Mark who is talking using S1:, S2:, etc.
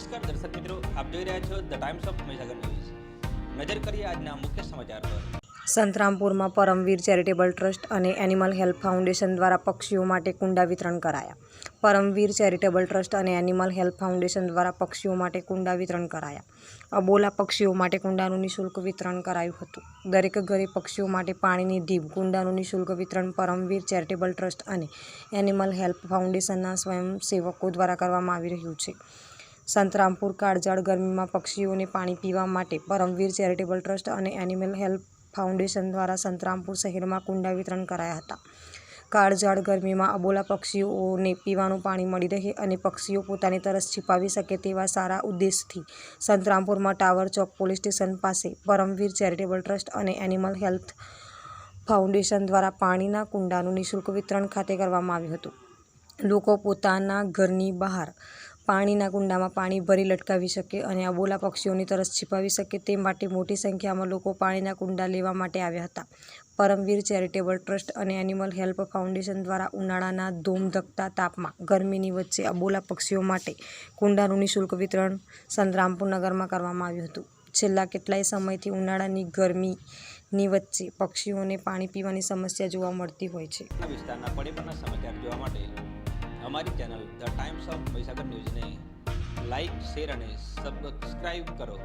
S1: નમસ્કાર દર્શક મિત્રો, આપ જોઈ રહ્યા છો the Times of Mahisagar news. નજર કરીએ આજના મુખ્ય સમાચાર પર।
S2: સંતરામપુરમાં પરમવીર ચેરિટેબલ ટ્રસ્ટ અને એનિમલ હેલ્પ ફાઉન્ડેશન દ્વારા પક્ષીઓ માટે કુંડા વિતરણ કરાયા। પરમવીર ચેરિટેબલ ટ્રસ્ટ અને એનિમલ હેલ્પ ફાઉન્ડેશન દ્વારા પક્ષીઓ માટે કુંડા વિતરણ કરાયા। અબોલા પક્ષીઓ માટે કુંડાનું નિઃશુલ્ક વિતરણ કરાયું હતું। દરેક ઘરે પક્ષીઓ માટે પાણીની ઢીબ કુંડાનું નિઃશુલ્ક વિતરણ પરમવીર ચેરિટેબલ ટ્રસ્ટ અને એનિમલ હેલ્પ ફાઉન્ડેશનના સ્વયંસેવકો દ્વારા કરવામાં આવી રહ્યું છે। સંતરામપુર કાળઝાળ ગરમીમાં પક્ષીઓને પાણી પીવા માટે પરમવીર ચેરિટેબલ ટ્રસ્ટ અને એનિમલ હેલ્પ ફાઉન્ડેશન દ્વારા સંતરામપુર શહેરમાં કુંડા વિતરણ કરાયા હતા। કાળઝાળ ગરમીમાં અબોલા પક્ષીઓને પીવાનું પાણી મળી રહે અને પક્ષીઓ પોતાની તરસ छिपाવી શકે તેવા સારા ઉદ્દેશથી સંતરામપુરમાં ટાવર ચોક પોલીસ સ્ટેશન પાસે પરમવીર ચેરિટેબલ ટ્રસ્ટ અને એનિમલ હેલ્થ ફાઉન્ડેશન દ્વારા પાણીના કુંડાનું નિઃશુલ્ક વિતરણ ખાતે કરવામાં આવ્યું હતું। લોકો પોતાના ઘરની બહાર પાણીના કુંડામાં પાણી ભરી લટકાવી શકે અને અબોલા પક્ષીઓની તરસ छिपाવી શકે તે માટે મોટી સંખ્યામાં લોકો પાણીના કુંડા લેવા માટે આવ્યા હતા। પરમવીર ચેરિટેબલ ટ્રસ્ટ અને એનિમલ હેલ્પ ફાઉન્ડેશન દ્વારા ઉનાળાના ધોમધકતા તાપમાં ગરમીની વચ્ચે અબોલા પક્ષીઓ માટે કુંડાનું નિઃશુલ્ક વિતરણ સંતરામપુર નગરમાં કરવામાં આવ્યું હતું। છેલ્લા કેટલાય સમયથી ઉનાળાની ગરમીની વચ્ચે પક્ષીઓને પાણી પીવાની સમસ્યા જોવા મળતી હોય છે।
S1: વિસ્તારના પડેપણના સમાચાર જોવા માટે અમારી channel the Times of Mahisagar ન્યૂઝને લાઇક, શેર અને સબસ્ક્રાઇબ કરો।